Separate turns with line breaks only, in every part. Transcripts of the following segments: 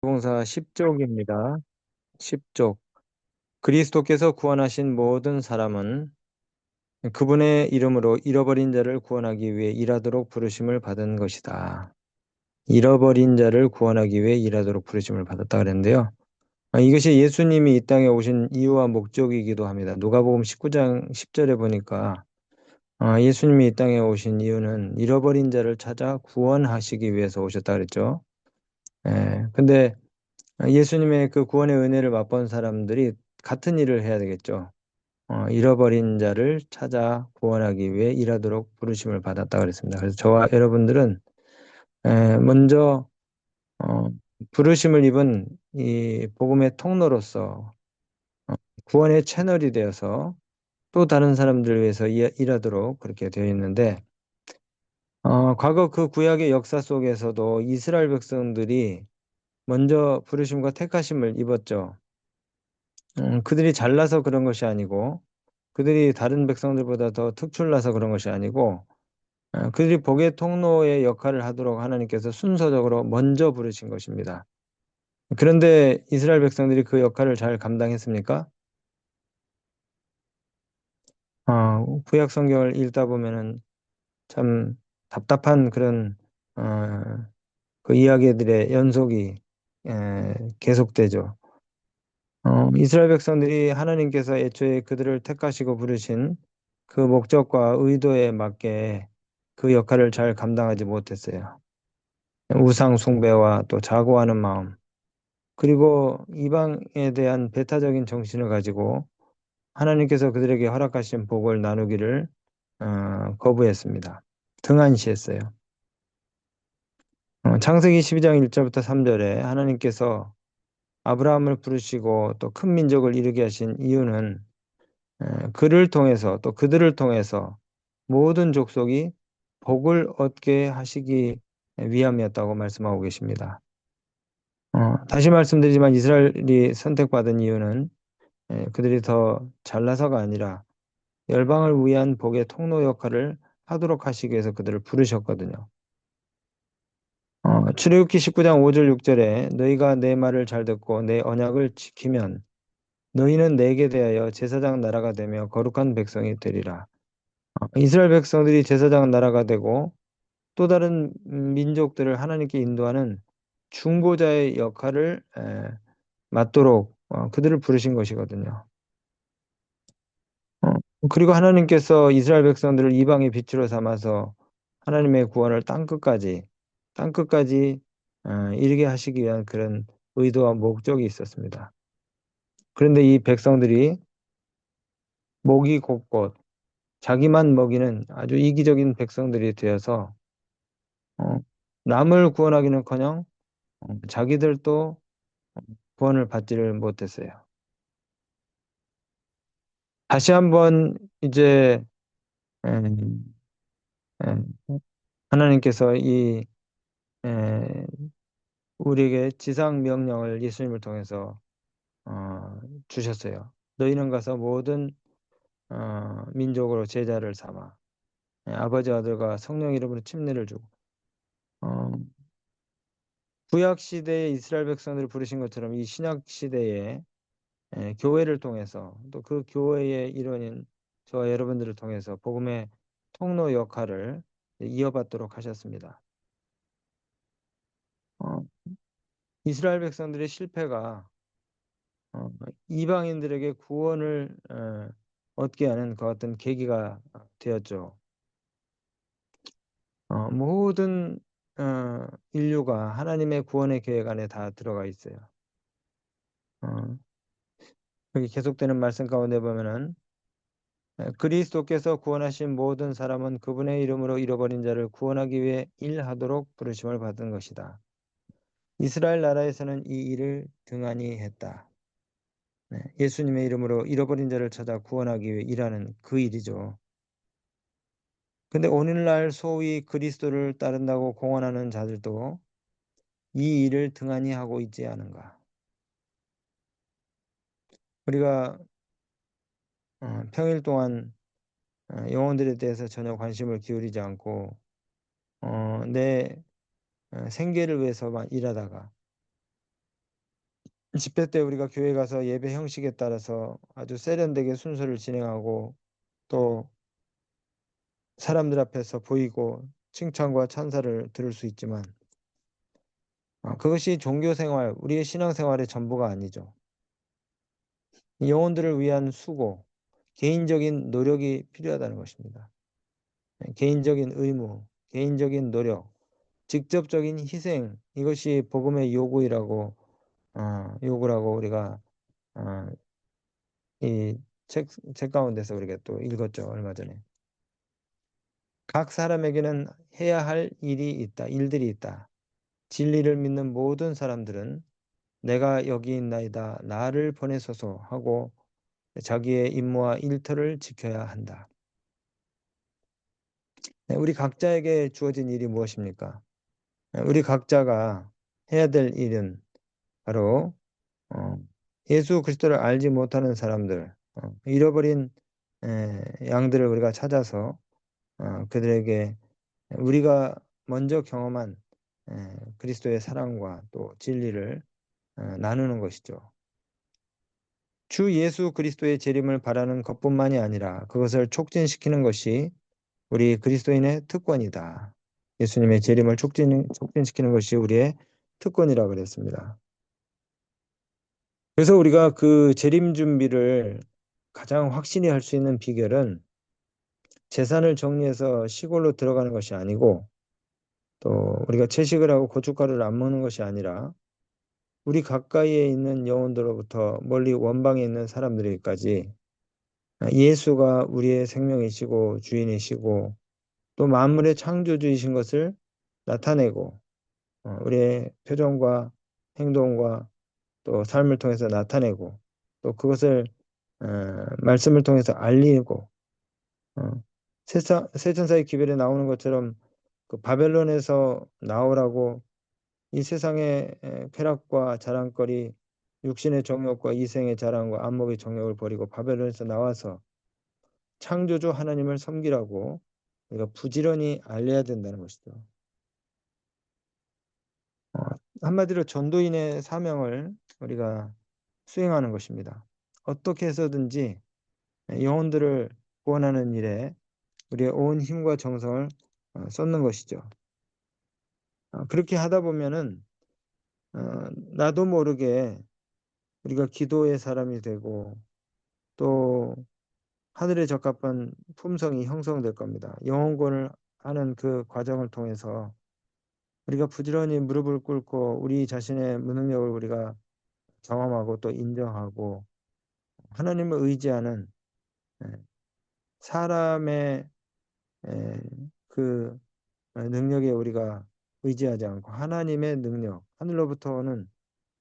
봉사 10쪽입니다. 10쪽. 그리스도께서 구원하신 모든 사람은 그분의 이름으로 잃어버린 자를 구원하기 위해 일하도록 부르심을 받은 것이다. 잃어버린 자를 구원하기 위해 일하도록 부르심을 받았다 그랬는데요. 이것이 예수님이 이 땅에 오신 이유와 목적이기도 합니다. 누가복음 19장 10절에 보니까 예수님이 이 땅에 오신 이유는 잃어버린 자를 찾아 구원하시기 위해서 오셨다 그랬죠. 근데 예수님의 그 구원의 은혜를 맛본 사람들이 같은 일을 해야 되겠죠. 잃어버린 자를 찾아 구원하기 위해 일하도록 부르심을 받았다 그랬습니다. 그래서 저와 여러분들은 먼저 어, 부르심을 입은 이 복음의 통로로서 구원의 채널이 되어서 또 다른 사람들을 위해서 일하도록 그렇게 되어 있는데 과거 그 구약의 역사 속에서도 이스라엘 백성들이 먼저 부르심과 택하심을 입었죠. 그들이 잘나서 그런 것이 아니고 그들이 다른 백성들보다 더 특출나서 그런 것이 아니고 그들이 복의 통로의 역할을 하도록 하나님께서 순서적으로 먼저 부르신 것입니다. 그런데 이스라엘 백성들이 그 역할을 잘 감당했습니까? 구약 성경을 읽다 보면은 참 답답한 그런 그 이야기들의 연속이 계속되죠. 이스라엘 백성들이 하나님께서 애초에 그들을 택하시고 부르신 그 목적과 의도에 맞게 그 역할을 잘 감당하지 못했어요. 우상 숭배와 또 자고하는 마음, 그리고 이방에 대한 배타적인 정신을 가지고 하나님께서 그들에게 허락하신 복을 나누기를 거부했습니다. 등한시했어요. 창세기 12장 1절부터 3절에 하나님께서 아브라함을 부르시고 또 큰 민족을 이루게 하신 이유는 그를 통해서 또 그들을 통해서 모든 족속이 복을 얻게 하시기 위함이었다고 말씀하고 계십니다. 다시 말씀드리지만 이스라엘이 선택받은 이유는 그들이 더 잘나서가 아니라 열방을 위한 복의 통로 역할을 하도록 하시기 위해서 그들을 부르셨거든요. 출애굽기 19장 5절 6절에 너희가 내 말을 잘 듣고 내 언약을 지키면 너희는 내게 대하여 제사장 나라가 되며 거룩한 백성이 되리라. 이스라엘 백성들이 제사장 나라가 되고 또 다른 민족들을 하나님께 인도하는 중보자의 역할을 맡도록 그들을 부르신 것이거든요. 어, 그리고 하나님께서 이스라엘 백성들을 이방의 빛으로 삼아서 하나님의 구원을 땅끝까지 이르게 하시기 위한 그런 의도와 목적이 있었습니다. 그런데 이 백성들이 목이 곧곧 자기만 먹이는 아주 이기적인 백성들이 되어서 어, 남을 구원하기는커녕 자기들도 구원을 받지를 못했어요. 다시 한번 이제 음, 음, 하나님께서 이 에, 우리에게 지상 명령을 예수님을 통해서 주셨어요. 너희는 가서 모든 민족으로 제자를 삼아 아버지 아들과 성령 이름으로 침례를 주고 어, 구약 시대의 이스라엘 백성들을 부르신 것처럼 이 신약 시대에 교회를 통해서 또 그 교회의 일원인 저와 여러분들을 통해서 복음의 통로 역할을 이어받도록 하셨습니다. 어, 이스라엘 백성들의 실패가 어, 이방인들에게 구원을 얻게 하는 그 어떤 계기가 되었죠. 모든 인류가 하나님의 구원의 계획 안에 다 들어가 있어요. 어, 여기 계속되는 말씀 가운데 보면은 그리스도께서 구원하신 모든 사람은 그분의 이름으로 잃어버린 자를 구원하기 위해 일하도록 부르심을 받은 것이다. 이스라엘 나라에서는 이 일을 등한히 했다. 네, 예수님의 이름으로 잃어버린 자를 찾아 구원하기 위해 일하는 그 일이죠. 근데 오늘날 소위 그리스도를 따른다고 공언하는 자들도 이 일을 등한히 하고 있지 않은가. 우리가 평일 동안 영혼들에 대해서 전혀 관심을 기울이지 않고 내 생계를 위해서만 일하다가 집회 때 우리가 교회 가서 예배 형식에 따라서 아주 세련되게 순서를 진행하고 또 사람들 앞에서 보이고 칭찬과 찬사를 들을 수 있지만 그것이 종교 생활, 우리의 신앙 생활의 전부가 아니죠. 영혼들을 위한 수고, 개인적인 노력이 필요하다는 것입니다. 개인적인 의무, 개인적인 노력, 직접적인 희생, 이것이 복음의 요구라고 우리가 어, 이 책 가운데서 우리가 또 읽었죠, 얼마 전에. 각 사람에게는 해야 할 일들이 있다. 진리를 믿는 모든 사람들은 내가 여기 있나이다, 나를 보내소서 하고 자기의 임무와 일터를 지켜야 한다. 네, 우리 각자에게 주어진 일이 무엇입니까? 우리 각자가 해야 될 일은 바로 어, 예수 그리스도를 알지 못하는 사람들, 잃어버린 양들을 우리가 찾아서 그들에게 우리가 먼저 경험한 그리스도의 사랑과 또 진리를 나누는 것이죠. 주 예수 그리스도의 재림을 바라는 것뿐만이 아니라 그것을 촉진시키는 것이 우리 그리스도인의 특권이다. 예수님의 재림을 촉진시키는 것이 우리의 특권이라고 그랬습니다. 그래서 우리가 그 재림 준비를 가장 확실히 할 수 있는 비결은 재산을 정리해서 시골로 들어가는 것이 아니고 또 우리가 채식을 하고 고춧가루를 안 먹는 것이 아니라 우리 가까이에 있는 영혼들로부터 멀리 원방에 있는 사람들에게까지 예수가 우리의 생명이시고 주인이시고 또 만물의 창조주이신 것을 나타내고 우리의 표정과 행동과 또 삶을 통해서 나타내고 또 그것을 말씀을 통해서 알리고 세천사의 기별에 나오는 것처럼 그 바벨론에서 나오라고 이 세상의 쾌락과 자랑거리, 육신의 정욕과 이생의 자랑과 안목의 정욕을 버리고 바벨론에서 나와서 창조주 하나님을 섬기라고 우리가 부지런히 알려야 된다는 것이죠. 한마디로 전도인의 사명을 우리가 수행하는 것입니다. 어떻게 해서든지 영혼들을 구원하는 일에 우리의 온 힘과 정성을 쏟는 것이죠. 그렇게 하다 보면은 나도 모르게 우리가 기도의 사람이 되고 또 하늘에 적합한 품성이 형성될 겁니다. 영혼권을 하는 그 과정을 통해서 우리가 부지런히 무릎을 꿇고 우리 자신의 무능력을 우리가 경험하고 또 인정하고 하나님을 의지하는 사람의 그 능력에 우리가 의지하지 않고 하나님의 능력, 하늘로부터 오는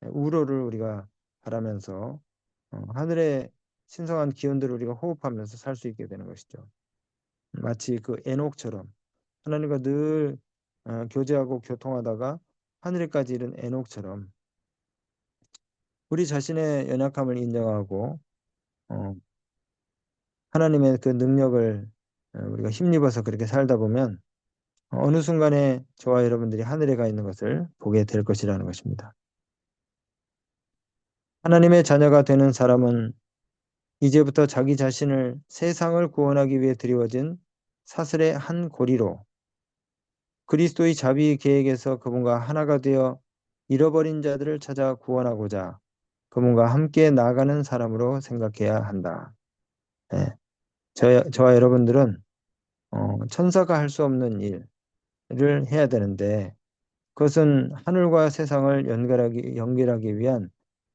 우로를 우리가 바라면서 하늘의 신성한 기운들을 우리가 호흡하면서 살 수 있게 되는 것이죠. 마치 그 에녹처럼 하나님과 늘 교제하고 교통하다가 하늘에까지 이른 에녹처럼 우리 자신의 연약함을 인정하고 어, 하나님의 그 능력을 우리가 힘입어서 그렇게 살다 보면 어느 순간에 저와 여러분들이 하늘에 가 있는 것을 보게 될 것이라는 것입니다. 하나님의 자녀가 되는 사람은 이제부터 자기 자신을 세상을 구원하기 위해 드리워진 사슬의 한 고리로 그리스도의 자비 계획에서 그분과 하나가 되어 잃어버린 자들을 찾아 구원하고자 그분과 함께 나아가는 사람으로 생각해야 한다. 네. 저와 여러분들은 천사가 할 수 없는 일을 해야 되는데 그것은 하늘과 세상을 연결하기 위한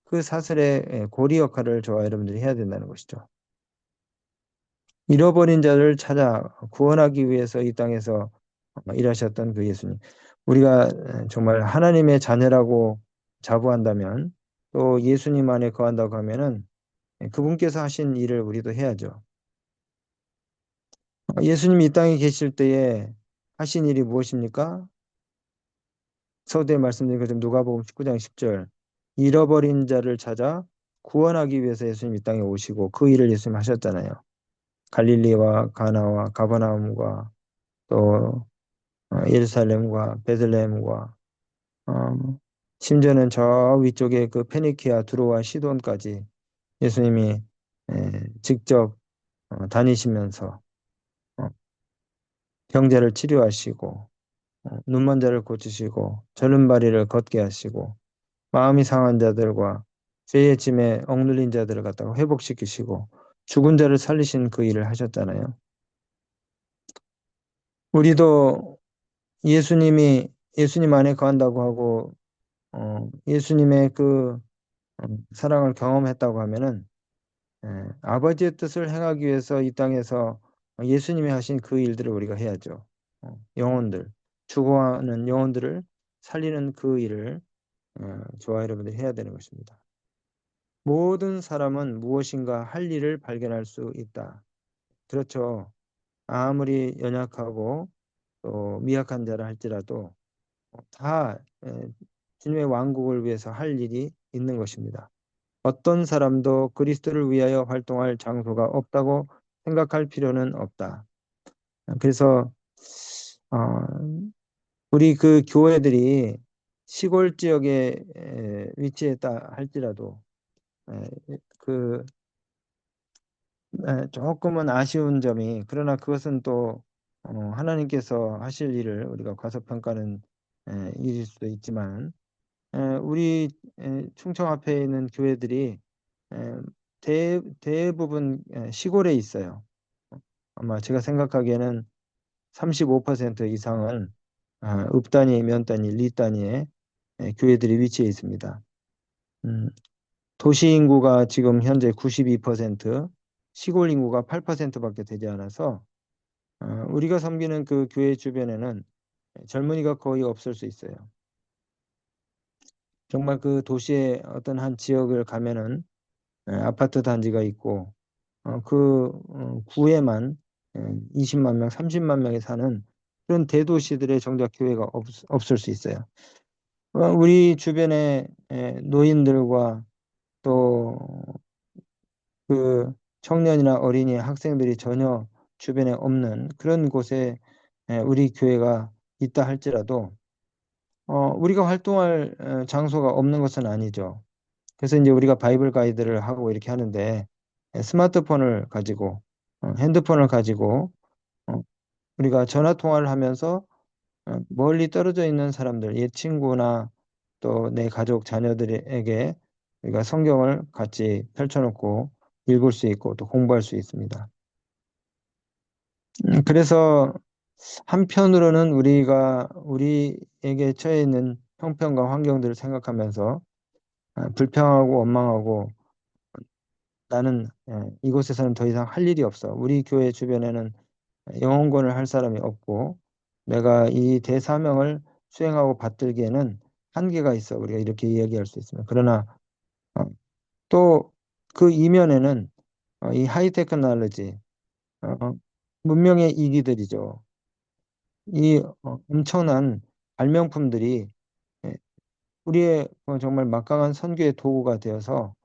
그 사슬의 고리 역할을 저와 여러분들이 해야 된다는 것이죠. 잃어버린 자를 찾아 구원하기 위해서 이 땅에서 일하셨던 그 예수님. 우리가 정말 하나님의 자녀라고 자부한다면 또 예수님 안에 거한다고 하면은 그분께서 하신 일을 우리도 해야죠. 예수님이 이 땅에 계실 때에 하신 일이 무엇입니까? 서두에 말씀드린 것처럼 누가복음 19장 10절 잃어버린 자를 찾아 구원하기 위해서 예수님 이 땅에 오시고 그 일을 예수님 하셨잖아요. 갈릴리와 가나와 가버나움과 또 예루살렘과 베들레헴과 심지어는 저 위쪽에 그 페니키아, 두로와 시돈까지 예수님이 직접 다니시면서 어, 병자를 치료하시고 눈먼 자를 고치시고 저른 바리를 걷게 하시고 마음이 상한 자들과 죄의 짐에 억눌린 자들을 갖다가 회복시키시고 죽은 자를 살리신 그 일을 하셨잖아요. 우리도 예수님 안에 거한다고 하고 예수님의 그 사랑을 경험했다고 하면은 아버지의 뜻을 행하기 위해서 이 땅에서 예수님이 하신 그 일들을 우리가 해야죠. 영혼들, 죽어가는 영혼들을 살리는 그 일을 저와 여러분들이 해야 되는 것입니다. 모든 사람은 무엇인가 할 일을 발견할 수 있다. 그렇죠. 아무리 연약하고 또 미약한 자라 할지라도 다 주님의 왕국을 위해서 할 일이 있는 것입니다. 어떤 사람도 그리스도를 위하여 활동할 장소가 없다고 생각할 필요는 없다. 그래서 어, 우리 그 교회들이 시골 지역에 위치했다 할지라도 에, 그 조금은 아쉬운 점이 그러나 그것은 또 하나님께서 하실 일을 우리가 과소평가는 일일 수도 있지만 우리 충청 앞에 있는 교회들이 에, 대부분 시골에 있어요. 아마 제가 생각하기에는 35% 이상은 읍 단위, 면 단위, 리 단위의 교회들이 위치해 있습니다. 음, 도시 인구가 지금 현재 92%, 시골 인구가 8%밖에 되지 않아서 우리가 섬기는 그 교회 주변에는 젊은이가 거의 없을 수 있어요. 정말 그 도시의 어떤 한 지역을 가면은 아파트 단지가 있고 구에만 20만 명, 30만 명이 사는 그런 대도시들의 정작 교회가 없을 수 있어요. 우리 주변에 노인들과 또 그 청년이나 어린이, 학생들이 전혀 주변에 없는 그런 곳에 우리 교회가 있다 할지라도 우리가 활동할 장소가 없는 것은 아니죠. 그래서 이제 우리가 바이블 가이드를 하고 이렇게 하는데 스마트폰을 가지고 핸드폰을 가지고 어, 우리가 전화 통화를 하면서 멀리 떨어져 있는 사람들, 옛 친구나 또 내 가족 자녀들에게 우리가 성경을 같이 펼쳐놓고 읽을 수 있고 또 공부할 수 있습니다. 그래서 한편으로는 우리가 우리에게 처해 있는 형편과 환경들을 생각하면서 불평하고 원망하고 나는 이곳에서는 더 이상 할 일이 없어. 우리 교회 주변에는 영혼권을 할 사람이 없고 내가 이 대사명을 수행하고 받들기에는 한계가 있어. 우리가 이렇게 이야기할 수 있습니다. 그러나 또 그 이면에는 이 하이테크놀로지, 어, 문명의 이기들이죠. 이 엄청난 발명품들이 예, 우리의 정말 막강한 선교의 도구가 되어서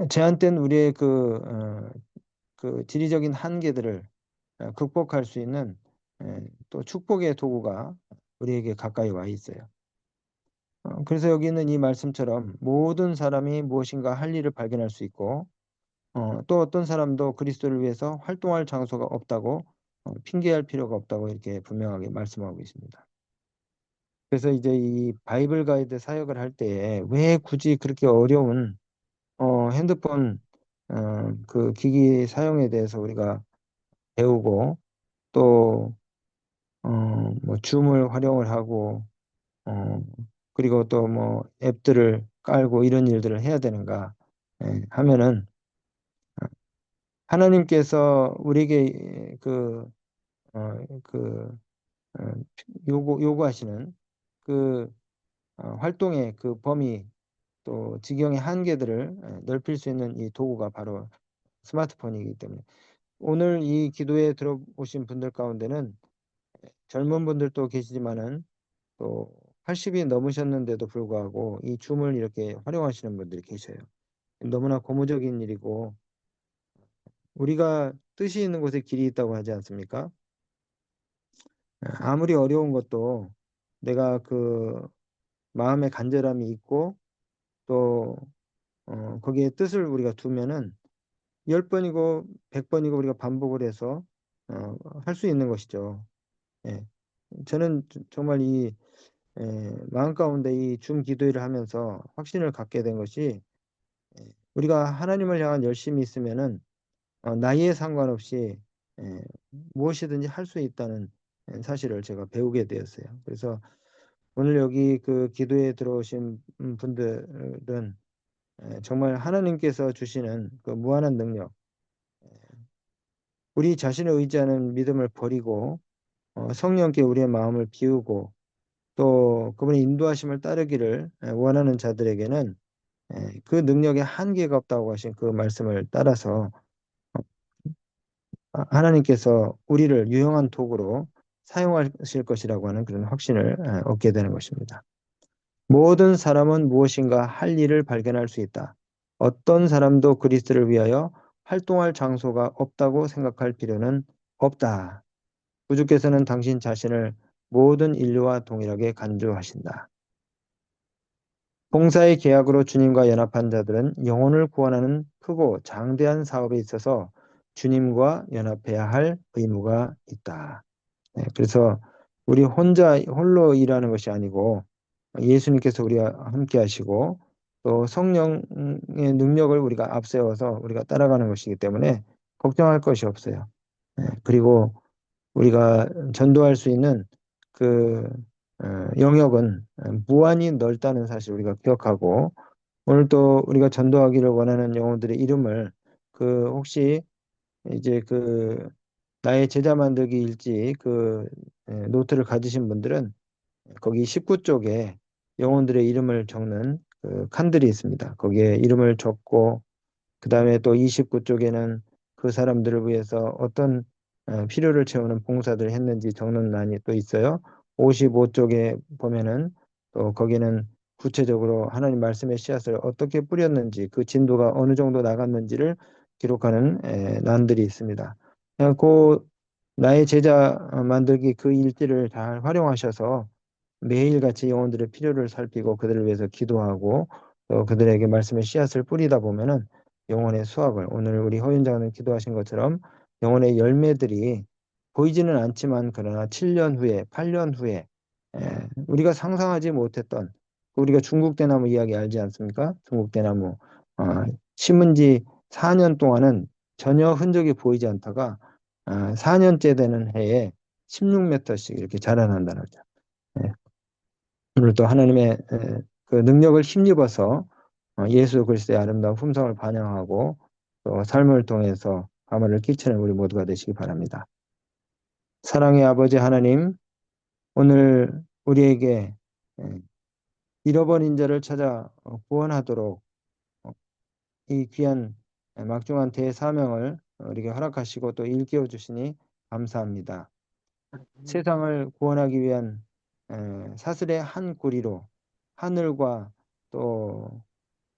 제한된 우리의 그 지리적인 한계들을 극복할 수 있는 또 축복의 도구가 우리에게 가까이 와 있어요. 그래서 여기 있는 이 말씀처럼 모든 사람이 무엇인가 할 일을 발견할 수 있고 또 어떤 사람도 그리스도를 위해서 활동할 장소가 없다고 핑계할 필요가 없다고 이렇게 분명하게 말씀하고 있습니다. 그래서 이제 이 바이블 가이드 사역을 할 때에 왜 굳이 그렇게 어려운 핸드폰 그 기기 사용에 대해서 우리가 배우고 또 뭐 줌을 활용을 하고 어, 그리고 또 뭐 앱들을 깔고 이런 일들을 해야 되는가 하면은 하나님께서 우리에게 그 어, 요구하시는 그 활동의 그 범위 또 지경의 한계들을 넓힐 수 있는 이 도구가 바로 스마트폰이기 때문에 오늘 이 기도에 들어오신 분들 가운데는 젊은 분들도 계시지만은 또 80이 넘으셨는데도 불구하고 이 줌을 이렇게 활용하시는 분들이 계셔요. 너무나 고무적인 일이고 우리가 뜻이 있는 곳에 길이 있다고 하지 않습니까? 아무리 어려운 것도 내가 그 마음의 간절함이 있고 또 거기에 뜻을 우리가 두면은 10번이고 100번이고 우리가 반복을 해서 할 수 있는 것이죠. 예. 저는 정말 이 마음 가운데 이 줌 기도회를 하면서 확신을 갖게 된 것이 우리가 하나님을 향한 열심이 있으면은 나이에 상관없이 예, 무엇이든지 할 수 있다는 사실을 제가 배우게 되었어요. 그래서 오늘 여기 그 기도에 들어오신 분들은 정말 하나님께서 주시는 그 무한한 능력, 우리 자신을 의지하는 믿음을 버리고 성령께 우리의 마음을 비우고 또 그분의 인도하심을 따르기를 원하는 자들에게는 그 능력에 한계가 없다고 하신 그 말씀을 따라서 하나님께서 우리를 유용한 도구로 사용하실 것이라고 하는 그런 확신을 얻게 되는 것입니다. 모든 사람은 무엇인가 할 일을 발견할 수 있다. 어떤 사람도 그리스도를 위하여 활동할 장소가 없다고 생각할 필요는 없다. 구주께서는 당신 자신을 모든 인류와 동일하게 간주하신다. 봉사의 계약으로 주님과 연합한 자들은 영혼을 구원하는 크고 장대한 사업에 있어서 주님과 연합해야 할 의무가 있다. 그래서 우리 혼자 홀로 일하는 것이 아니고 예수님께서 우리와 함께 하시고 또 성령의 능력을 우리가 앞세워서 우리가 따라가는 것이기 때문에 걱정할 것이 없어요. 그리고 우리가 전도할 수 있는 그 영역은 무한히 넓다는 사실 우리가 기억하고 오늘 또 우리가 전도하기를 원하는 영혼들의 이름을 그 혹시 이제 그 나의 제자 만들기 일지 그 노트를 가지신 분들은 거기 19쪽에 영혼들의 이름을 적는 그 칸들이 있습니다. 거기에 이름을 적고 그 다음에 또 29쪽에는 그 사람들을 위해서 어떤 필요를 채우는 봉사들을 했는지 적는欄이 또 있어요. 55쪽에 보면은 또 거기는 구체적으로 하나님 말씀의 씨앗을 어떻게 뿌렸는지 그 진도가 어느 정도 나갔는지를 기록하는 란들이 있습니다. 그냥 그 나의 제자 만들기 그 일지를 잘 활용하셔서 매일같이 영혼들의 필요를 살피고 그들을 위해서 기도하고 또 그들에게 말씀의 씨앗을 뿌리다 보면은 영혼의 수확을 오늘 우리 허윤장은 기도하신 것처럼 영혼의 열매들이 보이지는 않지만 그러나 7년 후에 8년 후에 우리가 상상하지 못했던 우리가 중국 대나무 이야기 알지 않습니까? 중국 대나무 어, 심은 지 4년 동안은 전혀 흔적이 보이지 않다가 4년째 되는 해에 16m씩 이렇게 자라난다는 거죠. 예. 오늘 또 하나님의 그 능력을 힘입어서 예수 그리스도의 아름다운 품성을 반영하고 또 삶을 통해서 가문을 끼치는 우리 모두가 되시기 바랍니다. 사랑의 아버지 하나님, 오늘 우리에게 잃어버린 자를 찾아 구원하도록 이 귀한 막중한 대사명을 우리에게 허락하시고 또 일깨워 주시니 감사합니다. 세상을 구원하기 위한 사슬의 한 고리로 하늘과 또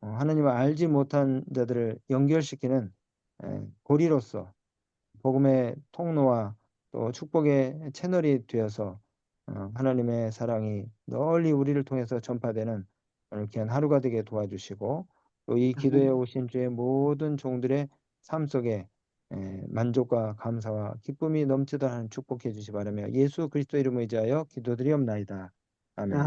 하나님을 알지 못한 자들을 연결시키는 고리로서 복음의 통로와 또 축복의 채널이 되어서 하나님의 사랑이 널리 우리를 통해서 전파되는 오늘 귀한 하루가 되게 도와주시고 또 이 기도에 오신 주의 모든 종들의 삶 속에 만족과 감사와 기쁨이 넘치도록 하는 축복해 주시 바라며 예수 그리스도 이름을 의지하여 기도드리옵나이다. 아멘.